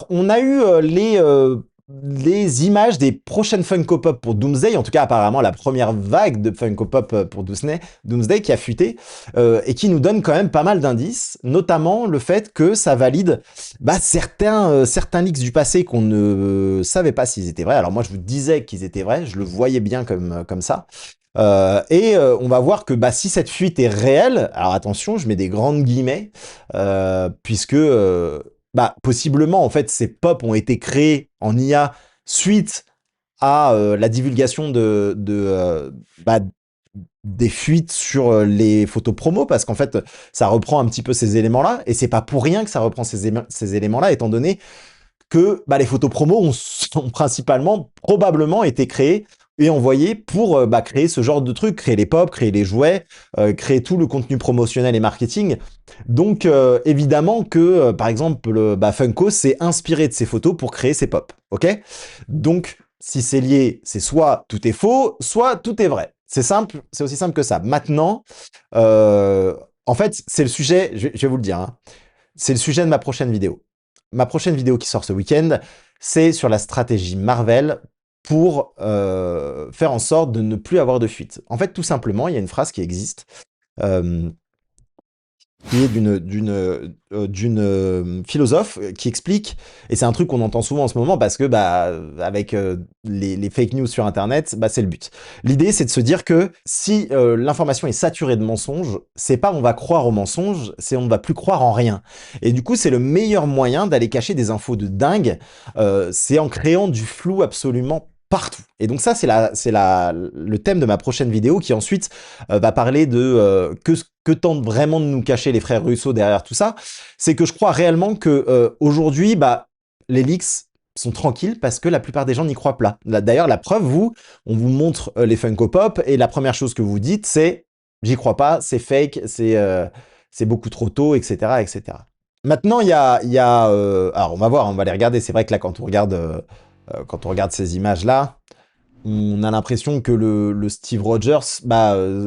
on a eu les images des prochaines Funko Pop pour Doomsday, en tout cas apparemment la première vague de Funko Pop pour Doomsday qui a fuité, et qui nous donne quand même pas mal d'indices, notamment le fait que ça valide certains leaks du passé qu'on ne savait pas s'ils étaient vrais. Alors moi je vous disais qu'ils étaient vrais, je le voyais bien comme ça. On va voir que si cette fuite est réelle, alors attention, je mets des grandes guillemets, puisque possiblement en fait ces pop ont été créés en IA suite à la divulgation des fuites sur les photos promo, parce qu'en fait ça reprend un petit peu ces éléments-là, et c'est pas pour rien que ça reprend ces éléments-là, étant donné que les photos promo ont principalement, probablement été créées et envoyées pour créer ce genre de trucs, créer les pop, créer les jouets, créer tout le contenu promotionnel et marketing. Donc évidemment que, par exemple, Funko s'est inspiré de ces photos pour créer ces pop, ok? Donc, si c'est lié, c'est soit tout est faux, soit tout est vrai. C'est simple, c'est aussi simple que ça. Maintenant, en fait, c'est le sujet, je vais vous le dire, hein, c'est le sujet de ma prochaine vidéo. Ma prochaine vidéo qui sort ce week-end, c'est sur la stratégie Marvel pour faire en sorte de ne plus avoir de fuite. En fait, tout simplement, il y a une phrase qui existe, euh, qui est d'une philosophe qui explique, et c'est un truc qu'on entend souvent en ce moment parce que avec les fake news sur internet, c'est le but. L'idée c'est de se dire que si l'information est saturée de mensonges, c'est pas on va croire aux mensonges, c'est on ne va plus croire en rien. Et du coup c'est le meilleur moyen d'aller cacher des infos de dingue, c'est en créant du flou absolument partout. Et donc ça, le thème de ma prochaine vidéo qui ensuite va parler de que tentent vraiment de nous cacher les frères Russo derrière tout ça. C'est que je crois réellement que aujourd'hui, les leaks sont tranquilles parce que la plupart des gens n'y croient pas. D'ailleurs, la preuve, on vous montre les Funko Pop et la première chose que vous dites, c'est j'y crois pas, c'est fake, c'est beaucoup trop tôt, etc., etc. Maintenant, alors on va voir, on va les regarder. C'est vrai que là, quand on regarde ces images-là, on a l'impression que le Steve Rogers,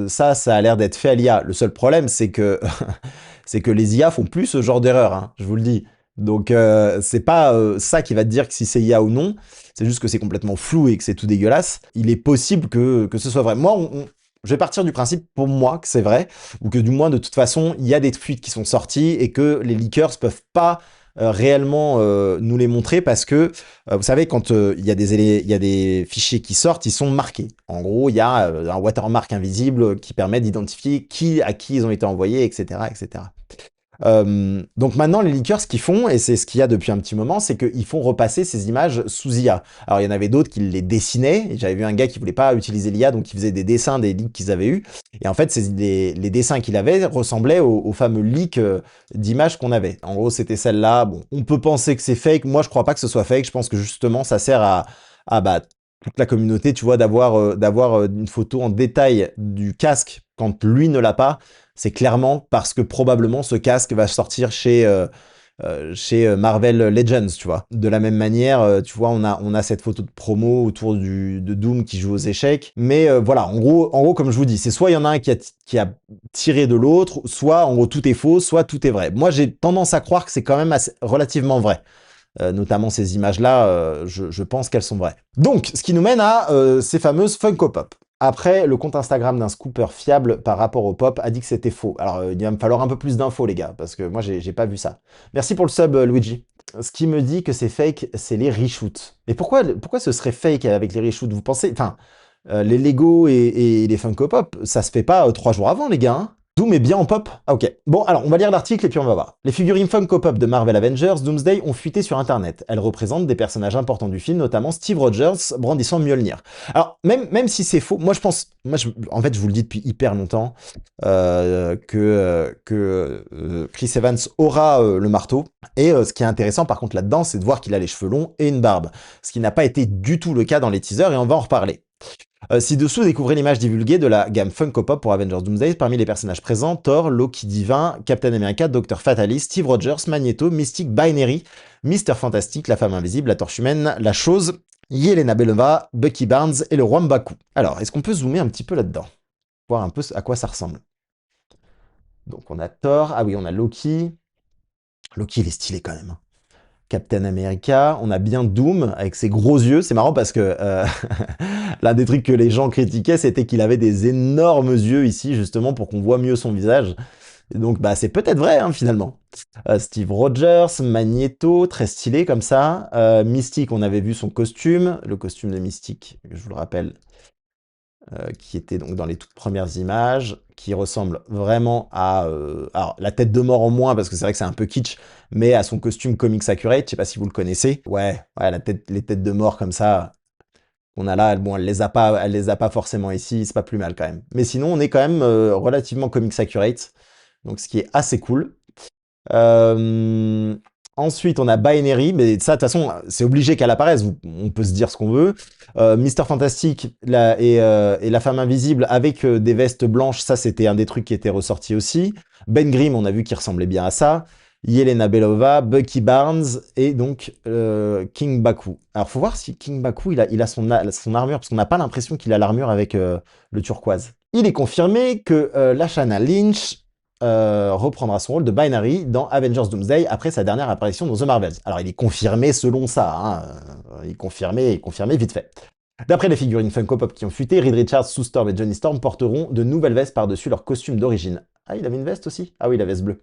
ça a l'air d'être fait à l'IA. Le seul problème, c'est que, c'est que les IA font plus ce genre d'erreur, hein, je vous le dis. Donc, c'est pas ça qui va te dire que si c'est IA ou non, c'est juste que c'est complètement flou et que c'est tout dégueulasse. Il est possible que ce soit vrai. Moi, je vais partir du principe, pour moi, que c'est vrai, ou que du moins, de toute façon, il y a des fuites qui sont sorties et que les leakers peuvent pas réellement nous les montrer parce que vous savez quand il y a des fichiers qui sortent, ils sont marqués. En gros, il y a un watermark invisible qui permet d'identifier à qui ils ont été envoyés, etc., etc. Donc maintenant, les leakers, ce qu'ils font, et c'est ce qu'il y a depuis un petit moment, c'est qu'ils font repasser ces images sous IA. Alors il y en avait d'autres qui les dessinaient, et j'avais vu un gars qui voulait pas utiliser l'IA, donc il faisait des dessins des leaks qu'ils avaient eus, et en fait, les dessins qu'il avait ressemblaient aux fameux leaks d'images qu'on avait. En gros, c'était celle-là. Bon, on peut penser que c'est fake, moi je crois pas que ce soit fake, je pense que justement, ça sert à toute la communauté, tu vois, d'avoir une photo en détail du casque quand lui ne l'a pas. C'est clairement parce que probablement ce casque va sortir chez Marvel Legends, tu vois. De la même manière, tu vois, on a cette photo de promo autour de Doom qui joue aux échecs. Mais voilà, en gros, comme je vous dis, c'est soit il y en a un qui a tiré de l'autre, soit en gros tout est faux, soit tout est vrai. Moi, j'ai tendance à croire que c'est quand même relativement vrai. Notamment ces images-là, je pense qu'elles sont vraies. Donc, ce qui nous mène à ces fameuses Funko Pop. Après, le compte Instagram d'un scooper fiable par rapport au pop a dit que c'était faux. Alors, il va me falloir un peu plus d'infos, les gars, parce que moi, j'ai pas vu ça. Merci pour le sub, Luigi. Ce qui me dit que c'est fake, c'est les reshoots. Et pourquoi ce serait fake avec les reshoots? Vous pensez... Enfin, les Lego et les Funko Pop, ça se fait pas 3 jours avant, les gars, hein. Doom est bien en pop? Ah ok. Bon, alors on va lire l'article et puis on va voir. Les figurines Funko Pop de Marvel Avengers Doomsday ont fuité sur internet. Elles représentent des personnages importants du film, notamment Steve Rogers brandissant Mjolnir. Alors, même si c'est faux, moi je pense... en fait, je vous le dis depuis hyper longtemps, que Chris Evans aura le marteau. Et ce qui est intéressant par contre là-dedans, c'est de voir qu'il a les cheveux longs et une barbe. Ce qui n'a pas été du tout le cas dans les teasers et on va en reparler. Ci-dessous, découvrez l'image divulguée de la gamme Funko Pop pour Avengers Doomsday. Parmi les personnages présents, Thor, Loki Divin, Captain America, Dr. Fatalis, Steve Rogers, Magneto, Mystique, Binary, Mister Fantastique, la Femme Invisible, la Torche Humaine, la Chose, Yelena Belova, Bucky Barnes et le Roi Mbaku. Alors, est-ce qu'on peut zoomer un petit peu là-dedans? Voir un peu à quoi ça ressemble. Donc on a Thor, ah oui, on a Loki. Loki, il est stylé quand même, hein. Captain America, on a bien Doom avec ses gros yeux. C'est marrant parce que l'un des trucs que les gens critiquaient, c'était qu'il avait des énormes yeux ici, justement, pour qu'on voit mieux son visage. Et donc, bah, c'est peut-être vrai, hein, finalement. Steve Rogers, Magneto, très stylé comme ça. Mystique, on avait vu son costume, le costume de Mystique, je vous le rappelle, qui était donc dans les toutes premières images, qui ressemble vraiment à... alors, la tête de mort en moins, parce que c'est vrai que c'est un peu kitsch, mais à son costume Comics Accurate, je sais pas si vous le connaissez. Ouais, les têtes de mort comme ça, qu'on a là, bon, elle les a pas forcément ici, c'est pas plus mal quand même. Mais sinon, on est quand même relativement Comics Accurate, donc ce qui est assez cool. Euh, Ensuite, on a Binary, mais ça, de toute façon, c'est obligé qu'elle apparaisse. On peut se dire ce qu'on veut. Mister Fantastic et la femme invisible avec des vestes blanches, ça, c'était un des trucs qui était ressorti aussi. Ben Grimm, on a vu qu'il ressemblait bien à ça. Yelena Belova, Bucky Barnes et donc King Baku. Alors, faut voir si King Baku, il a son armure, parce qu'on n'a pas l'impression qu'il a l'armure avec le turquoise. Il est confirmé que Lashana Lynch reprendra son rôle de Binary dans Avengers Doomsday après sa dernière apparition dans The Marvels. Alors il est confirmé selon ça, hein, il est confirmé vite fait. D'après les figurines Funko Pop qui ont fuité, Reed Richards, Sue Storm et Johnny Storm porteront de nouvelles vestes par-dessus leur costume d'origine. Ah, il avait une veste aussi? Ah oui, la veste bleue.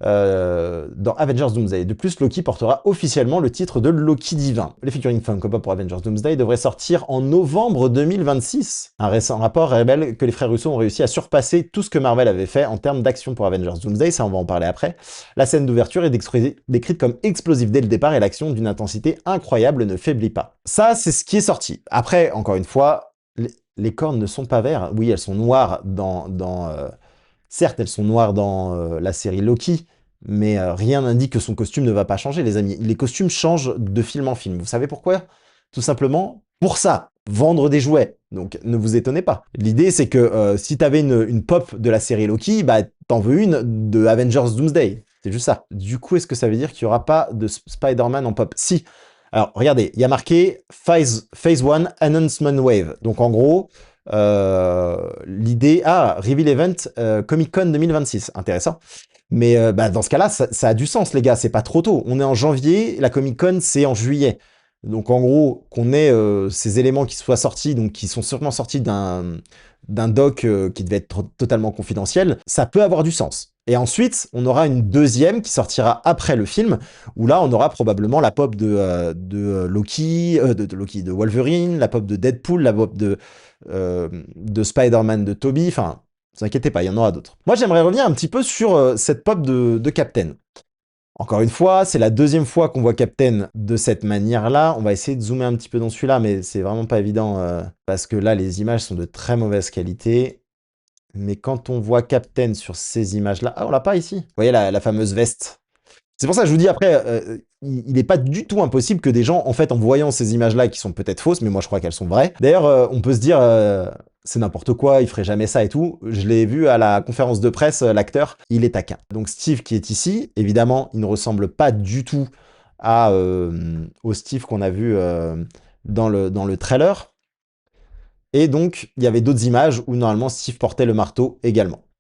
Dans Avengers Doomsday. De plus, Loki portera officiellement le titre de Loki divin. Les figurines Funko Pop pour Avengers Doomsday devraient sortir en novembre 2026. Un récent rapport révèle que les frères Russo ont réussi à surpasser tout ce que Marvel avait fait en termes d'action pour Avengers Doomsday, ça on va en parler après. La scène d'ouverture est décrite comme explosive dès le départ et l'action d'une intensité incroyable ne faiblit pas. Ça, c'est ce qui est sorti. Après, encore une fois, les cornes ne sont pas vertes. Oui, elles sont noires certes, elles sont noires dans la série Loki, mais rien n'indique que son costume ne va pas changer, les amis. Les costumes changent de film en film. Vous savez pourquoi? Tout simplement pour ça, vendre des jouets. Donc ne vous étonnez pas. L'idée, c'est que si t'avais une pop de la série Loki, bah t'en veux une de Avengers Doomsday. C'est juste ça. Du coup, est-ce que ça veut dire qu'il n'y aura pas de Spider-Man en pop? Si. Alors, regardez, il y a marqué Phase 1 Announcement Wave. Donc en gros, l'idée... Ah, Reveal Event Comic Con 2026. Intéressant. Mais bah, dans ce cas-là, ça a du sens, les gars. C'est pas trop tôt. On est en janvier, la Comic Con, c'est en juillet. Donc en gros, qu'on ait ces éléments qui soient sortis, donc qui sont sûrement sortis d'un doc qui devait être totalement confidentiel, ça peut avoir du sens. Et ensuite, on aura une deuxième qui sortira après le film, où là, on aura probablement la pop de Loki, de Wolverine, la pop de Deadpool, la pop de Spider-Man de Tobey, enfin, ne vous inquiétez pas, il y en aura d'autres. Moi, j'aimerais revenir un petit peu sur cette pop de Captain. Encore une fois, c'est la deuxième fois qu'on voit Captain de cette manière-là. On va essayer de zoomer un petit peu dans celui-là, mais c'est vraiment pas évident parce que là, les images sont de très mauvaise qualité. Mais quand on voit Captain sur ces images-là... Ah, on l'a pas ici. Vous voyez la fameuse veste. C'est pour ça que je vous dis après, il n'est pas du tout impossible que des gens, en fait, en voyant ces images-là qui sont peut-être fausses, mais moi je crois qu'elles sont vraies. D'ailleurs, on peut se dire, c'est n'importe quoi, il ferait jamais ça et tout. Je l'ai vu à la conférence de presse, l'acteur, il est taquin. Donc Steve qui est ici, évidemment, il ne ressemble pas du tout au Steve qu'on a vu dans le trailer. Et donc, il y avait d'autres images où normalement Steve portait le marteau également.